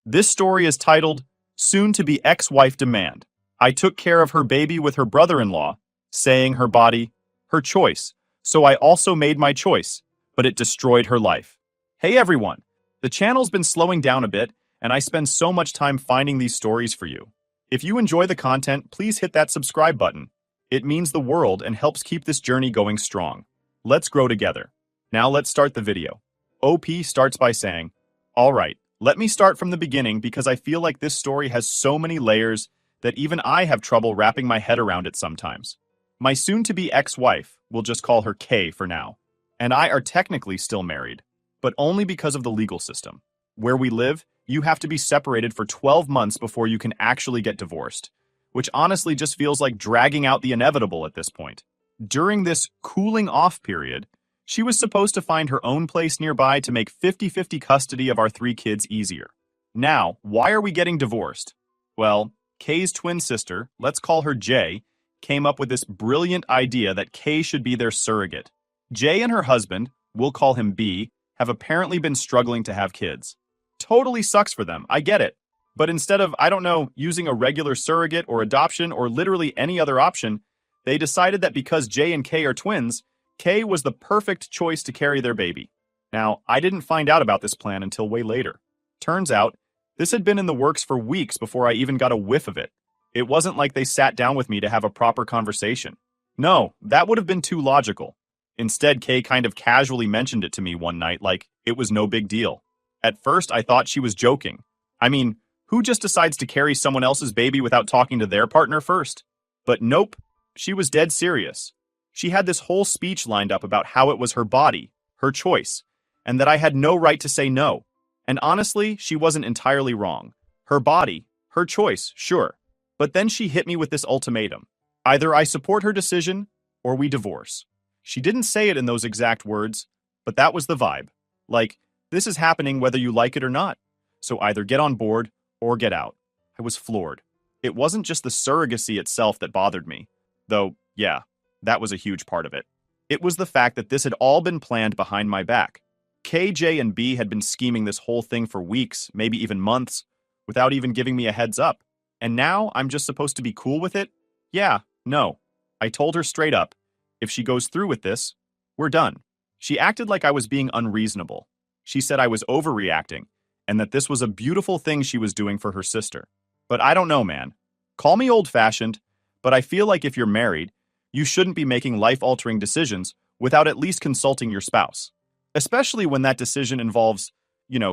This story is titled, Soon to be Ex-Wife Demand. I took care of her baby with her brother-in-law, saying her body, her choice. So I also made my choice, but it destroyed her life. Hey everyone! The channel's been slowing down a bit, and I spend so much time finding these stories for you. If you enjoy the content, please hit that subscribe button. It means the world and helps keep this journey going strong. Let's grow together. Now let's start the video. OP starts by saying, Alright, let me start from the beginning because I feel like this story has so many layers that even I have trouble wrapping my head around it sometimes. My soon-to-be ex-wife, we'll just call her Kay for now, and I are technically still married, but only because of the legal system. Where we live, you have to be separated for 12 months before you can actually get divorced, which honestly just feels like dragging out the inevitable at this point. During this cooling-off period, she was supposed to find her own place nearby to make 50-50 custody of our 3 kids easier. Now, why are we getting divorced? Well, Kay's twin sister, let's call her Jay, came up with this brilliant idea that Kay should be their surrogate. Jay and her husband, we'll call him B, have apparently been struggling to have kids. Totally sucks for them, I get it. But instead of, I don't know, using a regular surrogate or adoption or literally any other option, they decided that because Jay and Kay are twins, Kay was the perfect choice to carry their baby. Now, I didn't find out about this plan until way later. Turns out, this had been in the works for weeks before I even got a whiff of it. It wasn't like they sat down with me to have a proper conversation. No, that would have been too logical. Instead, Kay kind of casually mentioned it to me one night like it was no big deal. At first, I thought she was joking. I mean, who just decides to carry someone else's baby without talking to their partner first? But nope, she was dead serious. She had this whole speech lined up about how it was her body, her choice, and that I had no right to say no. And honestly, she wasn't entirely wrong. Her body, her choice, sure. But then she hit me with this ultimatum. Either I support her decision, or we divorce. She didn't say it in those exact words, but that was the vibe. Like, this is happening whether you like it or not. So either get on board, or get out. I was floored. It wasn't just the surrogacy itself that bothered me. Though, yeah, that was a huge part of it. It was the fact that this had all been planned behind my back. KJ and B had been scheming this whole thing for weeks, maybe even months, without even giving me a heads up. And now I'm just supposed to be cool with it? Yeah, no. I told her straight up, if she goes through with this, we're done. She acted like I was being unreasonable. She said I was overreacting, and that this was a beautiful thing she was doing for her sister. But I don't know, man. Call me old-fashioned, but I feel like if you're married, you shouldn't be making life-altering decisions without at least consulting your spouse. Especially when that decision involves,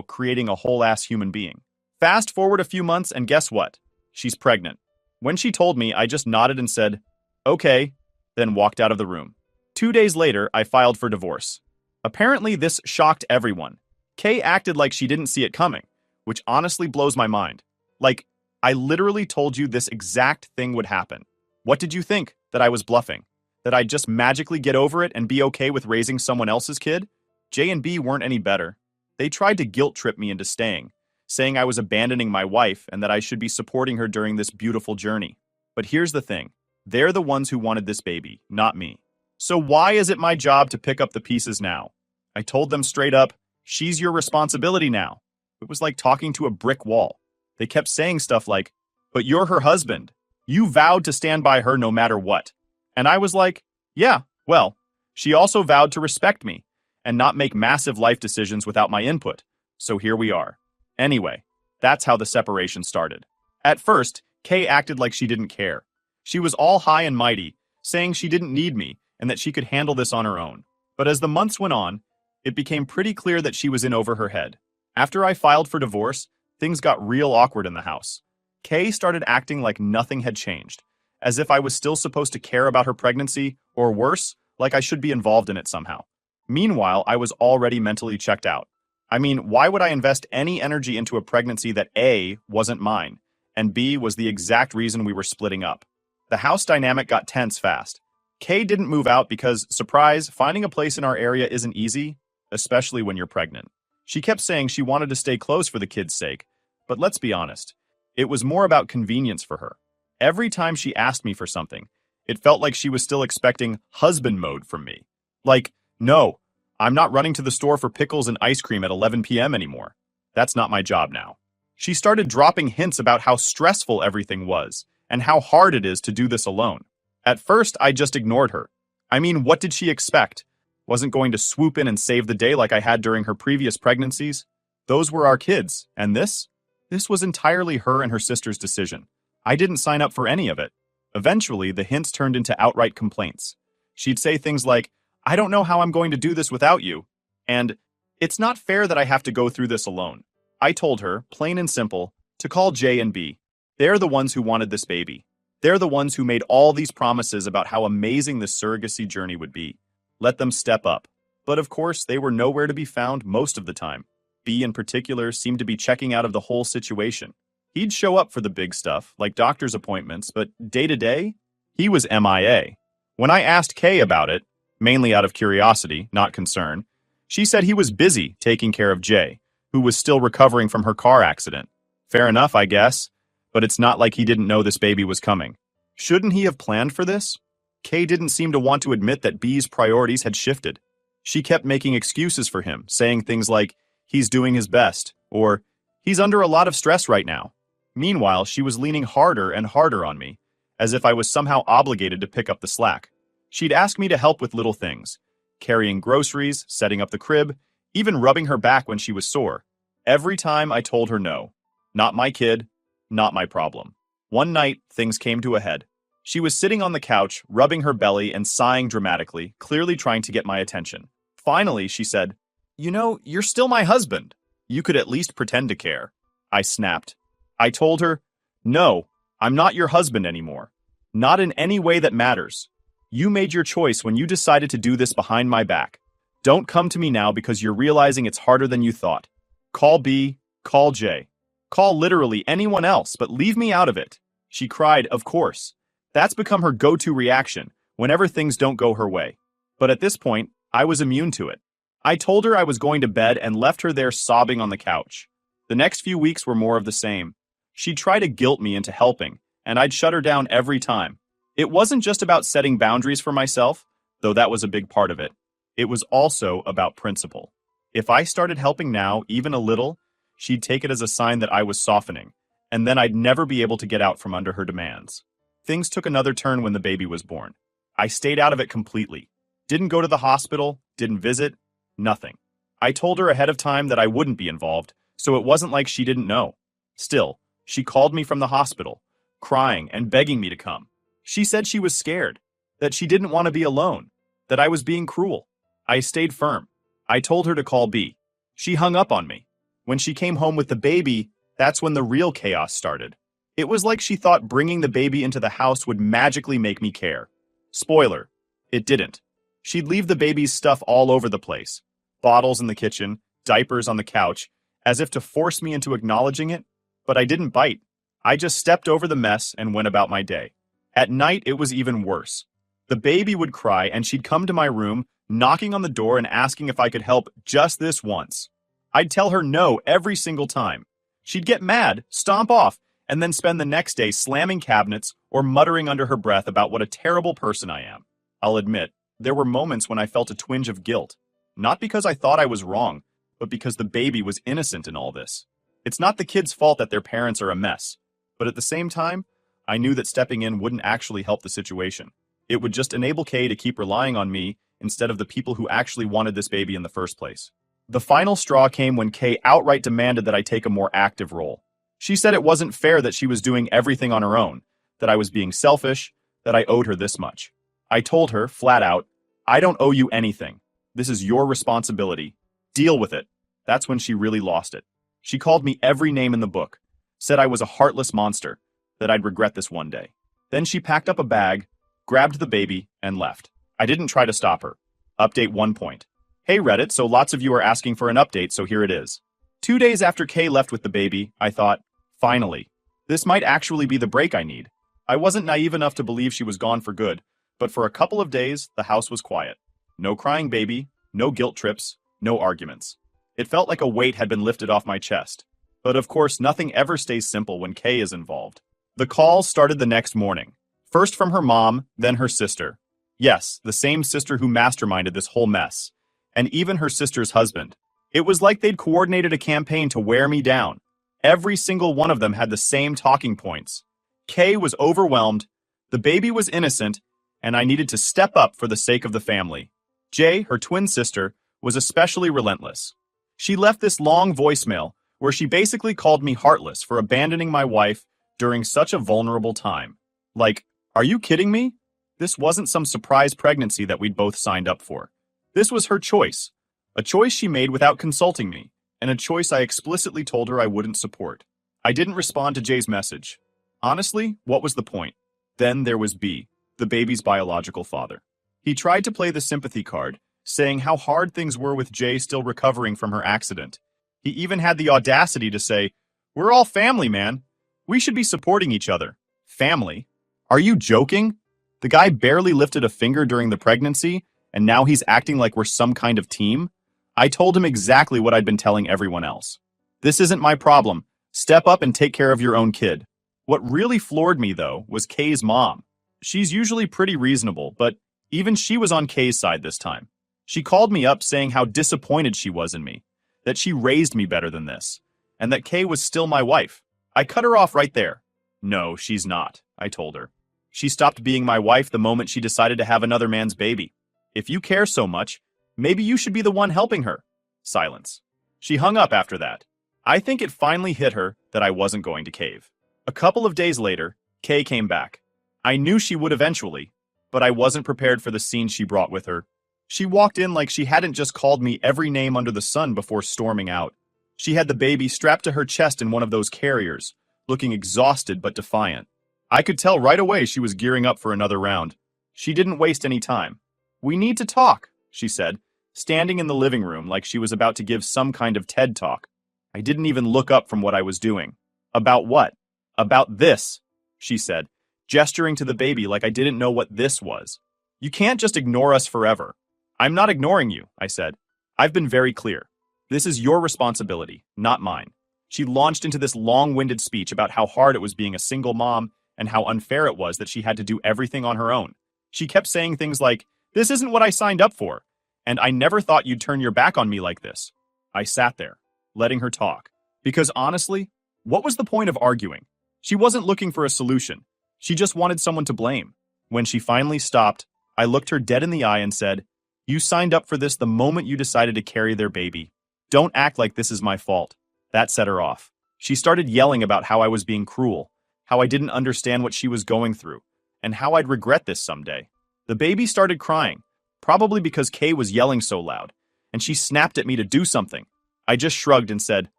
creating a whole-ass human being. Fast forward a few months and guess what? She's pregnant. When she told me, I just nodded and said, okay, then walked out of the room. 2 days later, I filed for divorce. Apparently, this shocked everyone. Kay acted like she didn't see it coming, which honestly blows my mind. Like, I literally told you this exact thing would happen. What did you think? That I was bluffing? That I'd just magically get over it and be okay with raising someone else's kid? J and B weren't any better. They tried to guilt-trip me into staying, saying I was abandoning my wife and that I should be supporting her during this beautiful journey. But here's the thing. They're the ones who wanted this baby, not me. So why is it my job to pick up the pieces now? I told them straight up, she's your responsibility now. It was like talking to a brick wall. They kept saying stuff like, but you're her husband. You vowed to stand by her no matter what. And I was like, yeah, well, she also vowed to respect me and not make massive life decisions without my input. So here we are. Anyway, that's how the separation started. At first, Kay acted like she didn't care. She was all high and mighty, saying she didn't need me and that she could handle this on her own. But as the months went on, it became pretty clear that she was in over her head. After I filed for divorce, things got real awkward in the house. Kay started acting like nothing had changed, as if I was still supposed to care about her pregnancy, or worse, like I should be involved in it somehow. Meanwhile, I was already mentally checked out. I mean, why would I invest any energy into a pregnancy that A, wasn't mine, and B, was the exact reason we were splitting up? The house dynamic got tense fast. Kay didn't move out because, surprise, finding a place in our area isn't easy, especially when you're pregnant. She kept saying she wanted to stay close for the kids' sake, but let's be honest. It was more about convenience for her. Every time she asked me for something, it felt like she was still expecting husband mode from me. Like, no, I'm not running to the store for pickles and ice cream at 11 p.m. anymore. That's not my job now. She started dropping hints about how stressful everything was and how hard it is to do this alone. At first, I just ignored her. I mean, what did she expect? Wasn't going to swoop in and save the day like I had during her previous pregnancies? Those were our kids, and this? This was entirely her and her sister's decision. I didn't sign up for any of it. Eventually, the hints turned into outright complaints. She'd say things like, "I don't know how I'm going to do this without you," and "It's not fair that I have to go through this alone." I told her, plain and simple, to call J and B. They're the ones who wanted this baby. They're the ones who made all these promises about how amazing this surrogacy journey would be. Let them step up. But of course, they were nowhere to be found most of the time. B in particular seemed to be checking out of the whole situation. He'd show up for the big stuff, like doctor's appointments, but day to day, he was MIA. When I asked Kay about it, mainly out of curiosity, not concern, she said he was busy taking care of J, who was still recovering from her car accident. Fair enough, I guess, but it's not like he didn't know this baby was coming. Shouldn't he have planned for this? Kay didn't seem to want to admit that B's priorities had shifted. She kept making excuses for him, saying things like, "He's doing his best," or "He's under a lot of stress right now." Meanwhile, she was leaning harder and harder on me, as if I was somehow obligated to pick up the slack. She'd ask me to help with little things, carrying groceries, setting up the crib, even rubbing her back when she was sore. Every time I told her no. Not my kid, not my problem. One night, things came to a head. She was sitting on the couch, rubbing her belly and sighing dramatically, clearly trying to get my attention. Finally, she said, "You know, you're still my husband. You could at least pretend to care." I snapped. I told her, "No, I'm not your husband anymore. Not in any way that matters. You made your choice when you decided to do this behind my back. Don't come to me now because you're realizing it's harder than you thought. Call B, call J. Call literally anyone else, but leave me out of it." She cried, of course. That's become her go-to reaction whenever things don't go her way. But at this point, I was immune to it. I told her I was going to bed and left her there sobbing on the couch. The next few weeks were more of the same. She'd try to guilt me into helping, and I'd shut her down every time. It wasn't just about setting boundaries for myself, though that was a big part of it. It was also about principle. If I started helping now, even a little, she'd take it as a sign that I was softening, and then I'd never be able to get out from under her demands. Things took another turn when the baby was born. I stayed out of it completely. Didn't go to the hospital, didn't visit, nothing. I told her ahead of time that I wouldn't be involved, so it wasn't like she didn't know. Still, she called me from the hospital, crying and begging me to come. She said she was scared, that she didn't want to be alone, that I was being cruel. I stayed firm. I told her to call B. She hung up on me. When she came home with the baby, that's when the real chaos started. It was like she thought bringing the baby into the house would magically make me care. Spoiler, it didn't. She'd leave the baby's stuff all over the place. Bottles in the kitchen, diapers on the couch, as if to force me into acknowledging it, but I didn't bite. I just stepped over the mess and went about my day. At night, it was even worse. The baby would cry and she'd come to my room, knocking on the door and asking if I could help just this once. I'd tell her no every single time. She'd get mad, stomp off, and then spend the next day slamming cabinets or muttering under her breath about what a terrible person I am. I'll admit, there were moments when I felt a twinge of guilt. Not because I thought I was wrong, but because the baby was innocent in all this. It's not the kid's fault that their parents are a mess. But at the same time, I knew that stepping in wouldn't actually help the situation. It would just enable Kay to keep relying on me instead of the people who actually wanted this baby in the first place. The final straw came when Kay outright demanded that I take a more active role. She said it wasn't fair that she was doing everything on her own, that I was being selfish, that I owed her this much. I told her, flat out, "I don't owe you anything. This is your responsibility. Deal with it." That's when she really lost it. She called me every name in the book, said I was a heartless monster, that I'd regret this one day. Then she packed up a bag, grabbed the baby, and left. I didn't try to stop her. Update 1 point. Hey Reddit, so lots of you are asking for an update, so here it is. 2 days after Kay left with the baby, I thought, finally, this might actually be the break I need. I wasn't naive enough to believe she was gone for good, but for a couple of days, the house was quiet. No crying baby, no guilt trips, no arguments. It felt like a weight had been lifted off my chest. But of course, nothing ever stays simple when Kay is involved. The calls started the next morning. First from her mom, then her sister. Yes, the same sister who masterminded this whole mess. And even her sister's husband. It was like they'd coordinated a campaign to wear me down. Every single one of them had the same talking points. Kay was overwhelmed, the baby was innocent, and I needed to step up for the sake of the family. Jay, her twin sister, was especially relentless. She left this long voicemail where she basically called me heartless for abandoning my wife during such a vulnerable time. Like, are you kidding me? This wasn't some surprise pregnancy that we'd both signed up for. This was her choice, a choice she made without consulting me, and a choice I explicitly told her I wouldn't support. I didn't respond to Jay's message. Honestly, what was the point? Then there was B, the baby's biological father. He tried to play the sympathy card, saying how hard things were with Jay still recovering from her accident. He even had the audacity to say, "We're all family, man. We should be supporting each other." Family? Are you joking? The guy barely lifted a finger during the pregnancy, and now he's acting like we're some kind of team? I told him exactly what I'd been telling everyone else. This isn't my problem. Step up and take care of your own kid. What really floored me, though, was Kay's mom. She's usually pretty reasonable, but even she was on Kay's side this time. She called me up saying how disappointed she was in me, that she raised me better than this, and that Kay was still my wife. I cut her off right there. No, she's not, I told her. She stopped being my wife the moment she decided to have another man's baby. If you care so much, maybe you should be the one helping her. Silence. She hung up after that. I think it finally hit her that I wasn't going to cave. A couple of days later, Kay came back. I knew she would eventually, but I wasn't prepared for the scene she brought with her. She walked in like she hadn't just called me every name under the sun before storming out. She had the baby strapped to her chest in one of those carriers, looking exhausted but defiant. I could tell right away she was gearing up for another round. She didn't waste any time. "We need to talk," she said, standing in the living room like she was about to give some kind of TED talk. I didn't even look up from what I was doing. "About what?" "About this," she said, gesturing to the baby like I didn't know what this was. "You can't just ignore us forever." "I'm not ignoring you," I said. "I've been very clear. This is your responsibility, not mine." She launched into this long-winded speech about how hard it was being a single mom and how unfair it was that she had to do everything on her own. She kept saying things like, "This isn't what I signed up for," and "I never thought you'd turn your back on me like this." I sat there, letting her talk. Because honestly, what was the point of arguing? She wasn't looking for a solution. She just wanted someone to blame. When she finally stopped, I looked her dead in the eye and said, "You signed up for this the moment you decided to carry their baby. Don't act like this is my fault." That set her off. She started yelling about how I was being cruel, how I didn't understand what she was going through, and how I'd regret this someday. The baby started crying, probably because Kay was yelling so loud, and she snapped at me to do something. I just shrugged and said,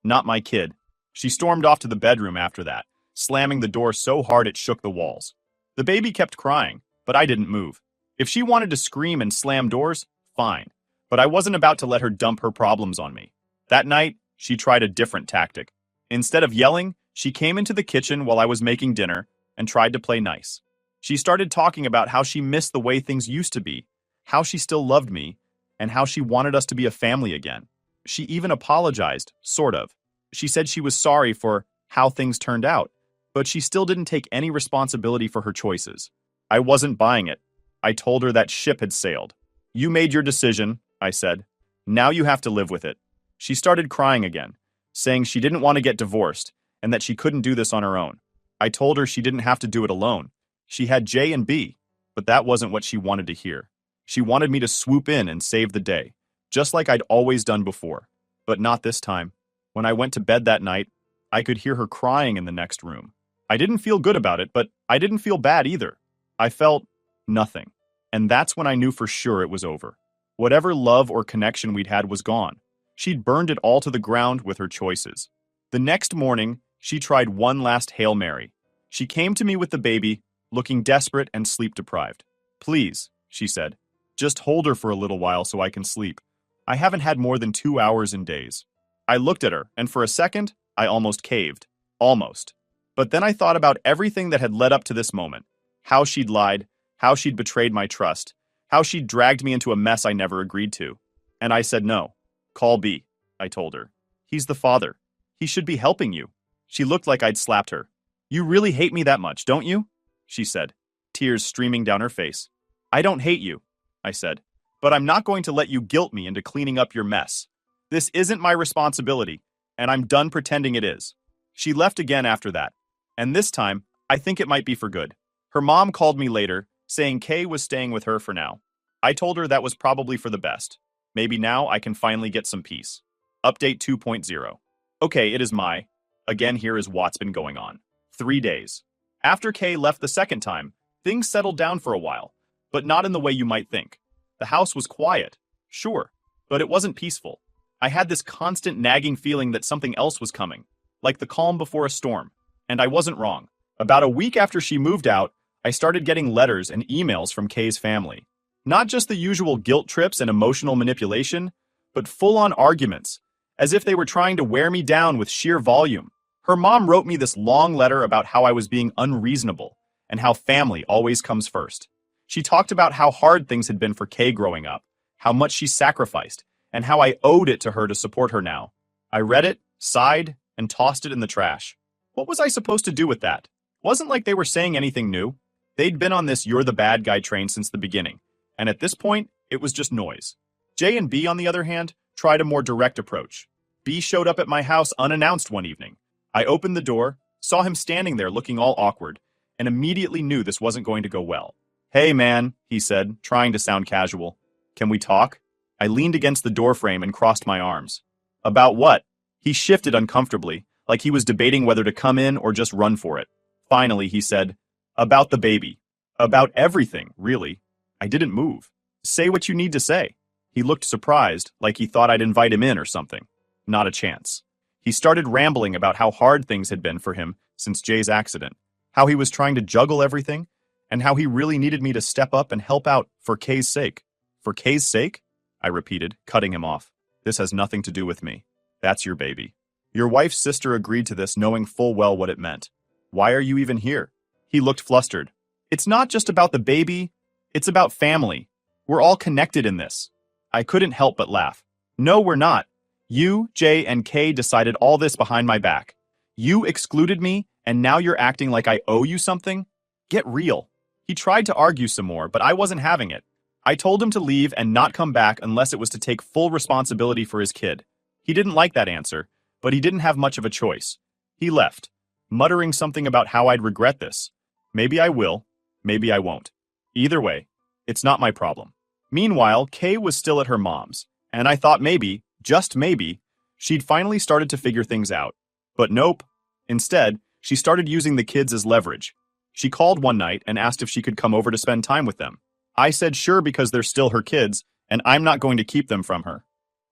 "Not my kid." She stormed off to the bedroom after that, slamming the door so hard it shook the walls. The baby kept crying, but I didn't move. If she wanted to scream and slam doors, fine, but I wasn't about to let her dump her problems on me. That night, she tried a different tactic. Instead of yelling, she came into the kitchen while I was making dinner and tried to play nice. She started talking about how she missed the way things used to be, how she still loved me, and how she wanted us to be a family again. She even apologized, sort of. She said she was sorry for how things turned out, but she still didn't take any responsibility for her choices. I wasn't buying it. I told her that ship had sailed. "You made your decision," I said. "Now you have to live with it." She started crying again, saying she didn't want to get divorced and that she couldn't do this on her own. I told her she didn't have to do it alone. She had J and B, but that wasn't what she wanted to hear. She wanted me to swoop in and save the day, just like I'd always done before, but not this time. When I went to bed that night, I could hear her crying in the next room. I didn't feel good about it, but I didn't feel bad either. I felt nothing. And that's when I knew for sure it was over. Whatever love or connection we'd had was gone. She'd burned it all to the ground with her choices. The next morning, she tried one last Hail Mary. She came to me with the baby, looking desperate and sleep-deprived. "Please," she said, "just hold her for a little while so I can sleep. I haven't had more than 2 hours in days." I looked at her, and for a second, I almost caved. Almost. But then I thought about everything that had led up to this moment. How she'd lied, how she'd betrayed my trust, how she'd dragged me into a mess I never agreed to. And I said no. "Call B," I told her. "He's the father. He should be helping you." She looked like I'd slapped her. "You really hate me that much, don't you?" she said, tears streaming down her face. "I don't hate you," I said, "but I'm not going to let you guilt me into cleaning up your mess. This isn't my responsibility, and I'm done pretending it is." She left again after that. And this time, I think it might be for good. Her mom called me later, saying Kay was staying with her for now. I told her that was probably for the best. Maybe now I can finally get some peace. Update 2.0. Okay, it is my. Again, here is what's been going on. 3 days. After Kay left the second time, things settled down for a while, but not in the way you might think. The house was quiet, sure, but it wasn't peaceful. I had this constant nagging feeling that something else was coming, like the calm before a storm. And I wasn't wrong. About a week after she moved out, I started getting letters and emails from Kay's family. Not just the usual guilt trips and emotional manipulation, but full-on arguments, as if they were trying to wear me down with sheer volume. Her mom wrote me this long letter about how I was being unreasonable and how family always comes first. She talked about how hard things had been for Kay growing up, how much she sacrificed, and how I owed it to her to support her now. I read it, sighed, and tossed it in the trash. What was I supposed to do with that? Wasn't like they were saying anything new. They'd been on this you're the bad guy train since the beginning, and at this point, it was just noise. J and B, on the other hand, tried a more direct approach. B showed up at my house unannounced one evening. I opened the door, saw him standing there looking all awkward, and immediately knew this wasn't going to go well. Hey man, he said, trying to sound casual. Can we talk? I leaned against the doorframe and crossed my arms. About what? He shifted uncomfortably, like he was debating whether to come in or just run for it. Finally, he said, about the baby. About everything, really. I didn't move. Say what you need to say. He looked surprised, like he thought I'd invite him in or something. Not a chance. He started rambling about how hard things had been for him since Jay's accident, how he was trying to juggle everything, and how he really needed me to step up and help out for Kay's sake. For Kay's sake? I repeated, cutting him off. This has nothing to do with me. That's your baby. Your wife's sister agreed to this knowing full well what it meant. Why are you even here? He looked flustered. It's not just about the baby, it's about family. We're all connected in this. I couldn't help but laugh. No, we're not. You, Jay, and Kay decided all this behind my back. You excluded me, and now you're acting like I owe you something? Get real. He tried to argue some more, but I wasn't having it. I told him to leave and not come back unless it was to take full responsibility for his kid. He didn't like that answer, but he didn't have much of a choice. He left, muttering something about how I'd regret this. Maybe I will, maybe I won't. Either way, it's not my problem. Meanwhile, Kay was still at her mom's, and I thought maybe, just maybe, she'd finally started to figure things out. But nope. Instead, she started using the kids as leverage. She called one night and asked if she could come over to spend time with them. I said sure because they're still her kids, and I'm not going to keep them from her.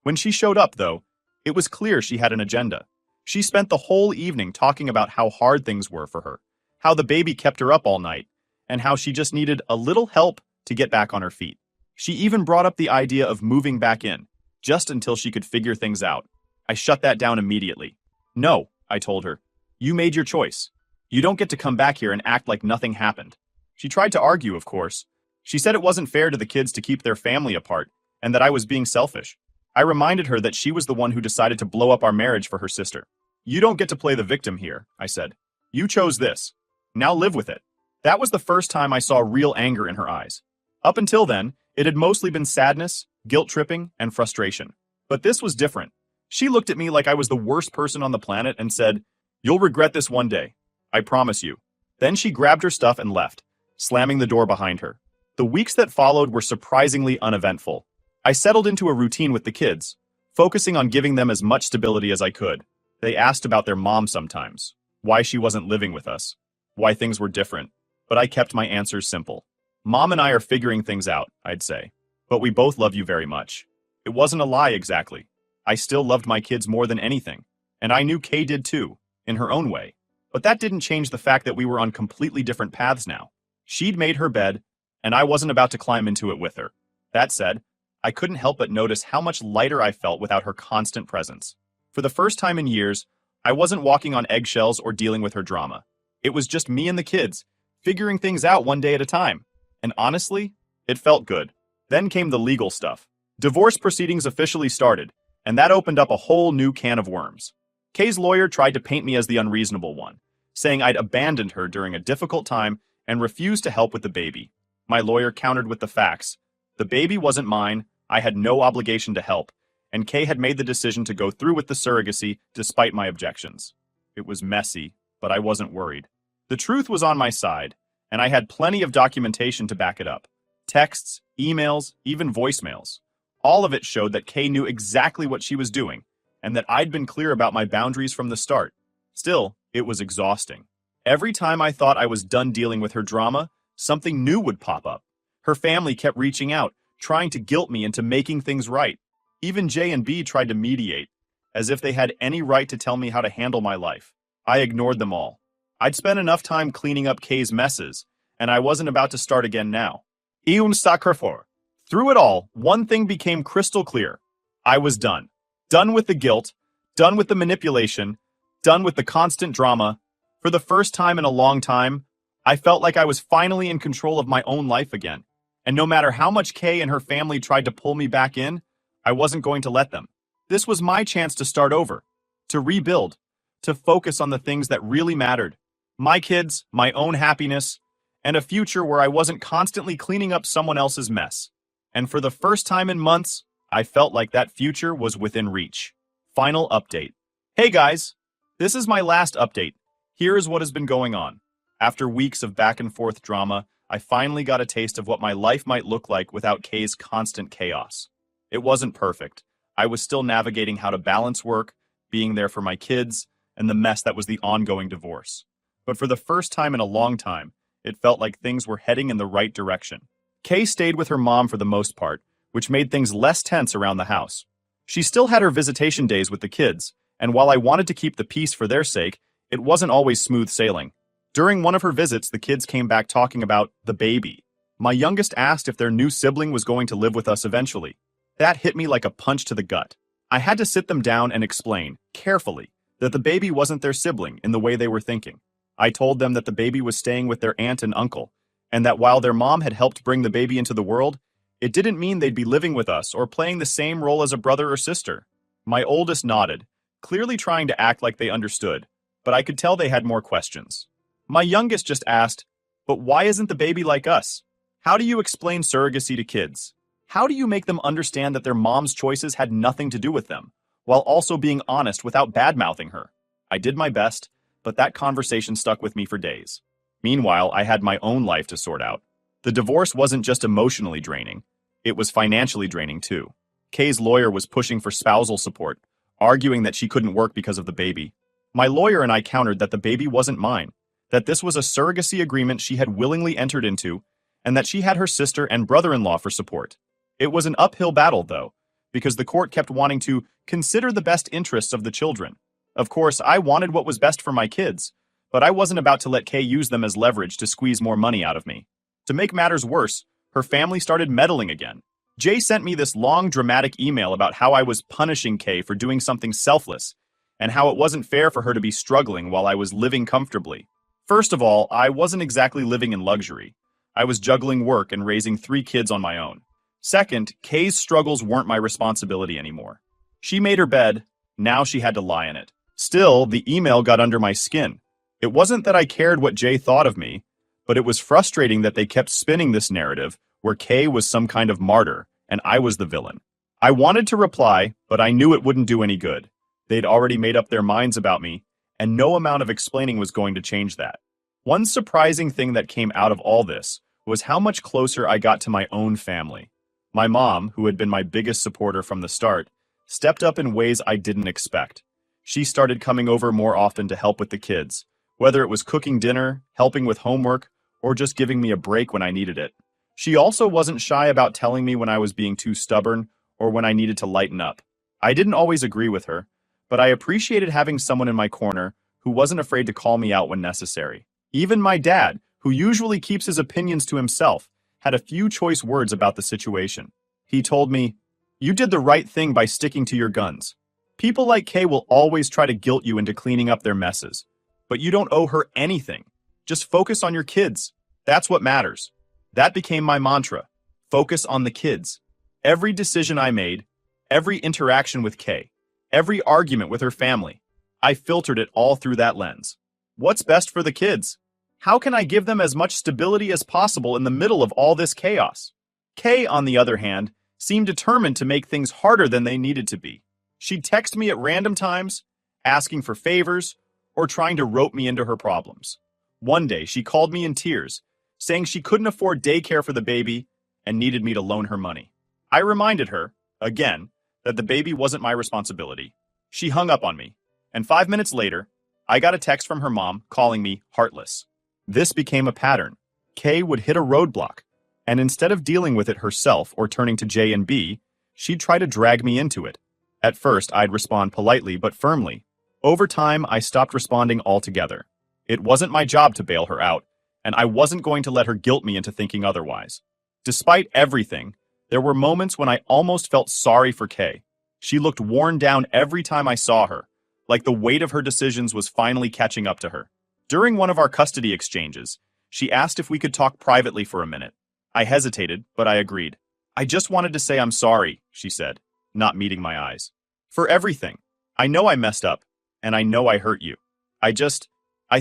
When she showed up, though, it was clear she had an agenda. She spent the whole evening talking about how hard things were for her, how the baby kept her up all night, and how she just needed a little help to get back on her feet. She even brought up the idea of moving back in, just until she could figure things out. I shut that down immediately. No, I told her. You made your choice. You don't get to come back here and act like nothing happened. She tried to argue, of course. She said it wasn't fair to the kids to keep their family apart, and that I was being selfish. I reminded her that she was the one who decided to blow up our marriage for her sister. You don't get to play the victim here, I said. You chose this. Now live with it. That was the first time I saw real anger in her eyes. Up until then, it had mostly been sadness, guilt-tripping, and frustration. But this was different. She looked at me like I was the worst person on the planet and said, "You'll regret this one day. I promise you." Then she grabbed her stuff and left, slamming the door behind her. The weeks that followed were surprisingly uneventful. I settled into a routine with the kids, focusing on giving them as much stability as I could. They asked about their mom sometimes, why she wasn't living with us, why things were different, but I kept my answers simple. Mom and I are figuring things out, I'd say, but we both love you very much. It wasn't a lie exactly. I still loved my kids more than anything, and I knew Kay did too, in her own way. But that didn't change the fact that we were on completely different paths now. She'd made her bed, and I wasn't about to climb into it with her. That said, I couldn't help but notice how much lighter I felt without her constant presence. For the first time in years, I wasn't walking on eggshells or dealing with her drama. It was just me and the kids, figuring things out one day at a time. And honestly, it felt good. Then came the legal stuff. Divorce proceedings officially started, and that opened up a whole new can of worms. Kay's lawyer tried to paint me as the unreasonable one, saying I'd abandoned her during a difficult time and refused to help with the baby. My lawyer countered with the facts. The baby wasn't mine, I had no obligation to help, and Kay had made the decision to go through with the surrogacy despite my objections. It was messy, but I wasn't worried. The truth was on my side, and I had plenty of documentation to back it up. Texts, emails, even voicemails. All of it showed that Kay knew exactly what she was doing, and that I'd been clear about my boundaries from the start. Still, it was exhausting. Every time I thought I was done dealing with her drama, something new would pop up. Her family kept reaching out, trying to guilt me into making things right. Even J and B tried to mediate, as if they had any right to tell me how to handle my life. I ignored them all. I'd spent enough time cleaning up Kay's messes, and I wasn't about to start again now. Iun sacrifor. Through it all, one thing became crystal clear. I was done. Done with the guilt, done with the manipulation, done with the constant drama. For the first time in a long time, I felt like I was finally in control of my own life again. And no matter how much Kay and her family tried to pull me back in, I wasn't going to let them. This was my chance to start over, to rebuild, to focus on the things that really mattered. My kids, my own happiness, and a future where I wasn't constantly cleaning up someone else's mess. And for the first time in months, I felt like that future was within reach. Final update. Hey guys, this is my last update. Here is what has been going on. After weeks of back and forth drama, I finally got a taste of what my life might look like without Kay's constant chaos. It wasn't perfect. I was still navigating how to balance work, being there for my kids, and the mess that was the ongoing divorce. But for the first time in a long time, it felt like things were heading in the right direction. Kay stayed with her mom for the most part, which made things less tense around the house. She still had her visitation days with the kids, and while I wanted to keep the peace for their sake, it wasn't always smooth sailing. During one of her visits, the kids came back talking about the baby. My youngest asked if their new sibling was going to live with us eventually. That hit me like a punch to the gut. I had to sit them down and explain, carefully, that the baby wasn't their sibling in the way they were thinking. I told them that the baby was staying with their aunt and uncle, and that while their mom had helped bring the baby into the world, it didn't mean they'd be living with us or playing the same role as a brother or sister. My oldest nodded, clearly trying to act like they understood, but I could tell they had more questions. My youngest just asked, "But why isn't the baby like us? How do you explain surrogacy to kids? How do you make them understand that their mom's choices had nothing to do with them, while also being honest without bad-mouthing her?" I did my best, but that conversation stuck with me for days. Meanwhile, I had my own life to sort out. The divorce wasn't just emotionally draining, it was financially draining too. Kay's lawyer was pushing for spousal support, arguing that she couldn't work because of the baby. My lawyer and I countered that the baby wasn't mine, that this was a surrogacy agreement she had willingly entered into, and that she had her sister and brother-in-law for support. It was an uphill battle, though, because the court kept wanting to consider the best interests of the children. Of course, I wanted what was best for my kids, but I wasn't about to let Kay use them as leverage to squeeze more money out of me. To make matters worse, her family started meddling again. Jay sent me this long, dramatic email about how I was punishing Kay for doing something selfless, and how it wasn't fair for her to be struggling while I was living comfortably. First of all, I wasn't exactly living in luxury. I was juggling work and raising 3 kids on my own. Second, Kay's struggles weren't my responsibility anymore. She made her bed, now she had to lie in it. Still, the email got under my skin. It wasn't that I cared what Jay thought of me, but it was frustrating that they kept spinning this narrative where Kay was some kind of martyr and I was the villain. I wanted to reply, but I knew it wouldn't do any good. They'd already made up their minds about me, and no amount of explaining was going to change that. One surprising thing that came out of all this was how much closer I got to my own family. My mom, who had been my biggest supporter from the start, stepped up in ways I didn't expect. She started coming over more often to help with the kids, whether it was cooking dinner, helping with homework, or just giving me a break when I needed it. She also wasn't shy about telling me when I was being too stubborn or when I needed to lighten up. I didn't always agree with her, but I appreciated having someone in my corner who wasn't afraid to call me out when necessary. Even my dad, who usually keeps his opinions to himself, had a few choice words about the situation. He told me, "You did the right thing by sticking to your guns. People like Kay will always try to guilt you into cleaning up their messes, but you don't owe her anything. Just focus on your kids. That's what matters." That became my mantra. Focus on the kids. Every decision I made, every interaction with Kay, every argument with her family, I filtered it all through that lens. What's best for the kids? How can I give them as much stability as possible in the middle of all this chaos? Kay, on the other hand, seemed determined to make things harder than they needed to be. She'd text me at random times, asking for favors, or trying to rope me into her problems. One day, she called me in tears, saying she couldn't afford daycare for the baby and needed me to loan her money. I reminded her, again, that the baby wasn't my responsibility. She hung up on me, and 5 minutes later, I got a text from her mom calling me heartless. This became a pattern. Kay would hit a roadblock, and instead of dealing with it herself or turning to J and B, she'd try to drag me into it. At first, I'd respond politely but firmly. Over time, I stopped responding altogether. It wasn't my job to bail her out, and I wasn't going to let her guilt me into thinking otherwise. Despite everything, there were moments when I almost felt sorry for Kay. She looked worn down every time I saw her, like the weight of her decisions was finally catching up to her. During one of our custody exchanges, she asked if we could talk privately for a minute. I hesitated, but I agreed. I just wanted to say I'm sorry, she said, not meeting my eyes. For everything. I know I messed up, and I know I hurt you. I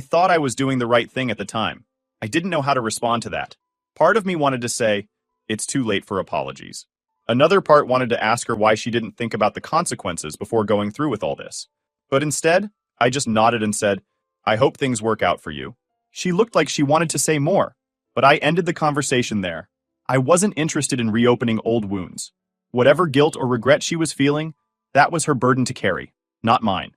thought I was doing the right thing at the time. I didn't know how to respond to that. Part of me wanted to say, it's too late for apologies. Another part wanted to ask her why she didn't think about the consequences before going through with all this. But instead, I just nodded and said, I hope things work out for you. She looked like she wanted to say more, but I ended the conversation there. I wasn't interested in reopening old wounds. Whatever guilt or regret she was feeling, that was her burden to carry, not mine.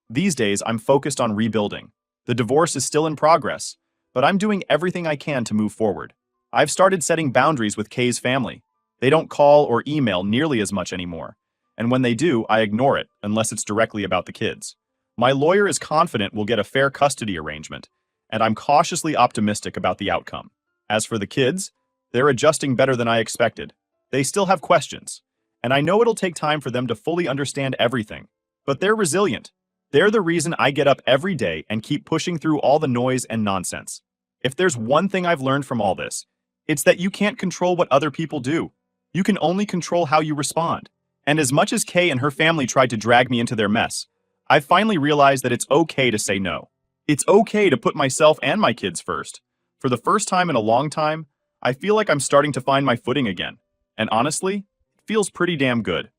These days, I'm focused on rebuilding. The divorce is still in progress, but I'm doing everything I can to move forward. I've started setting boundaries with Kay's family. They don't call or email nearly as much anymore, and when they do, I ignore it unless it's directly about the kids. My lawyer is confident we'll get a fair custody arrangement, and I'm cautiously optimistic about the outcome. As for the kids, they're adjusting better than I expected. They still have questions, and I know it'll take time for them to fully understand everything, but they're resilient. They're the reason I get up every day and keep pushing through all the noise and nonsense. If there's one thing I've learned from all this, it's that you can't control what other people do. You can only control how you respond. And as much as Kay and her family tried to drag me into their mess, I've finally realized that it's okay to say no. It's okay to put myself and my kids first. For the first time in a long time, I feel like I'm starting to find my footing again. And honestly, it feels pretty damn good.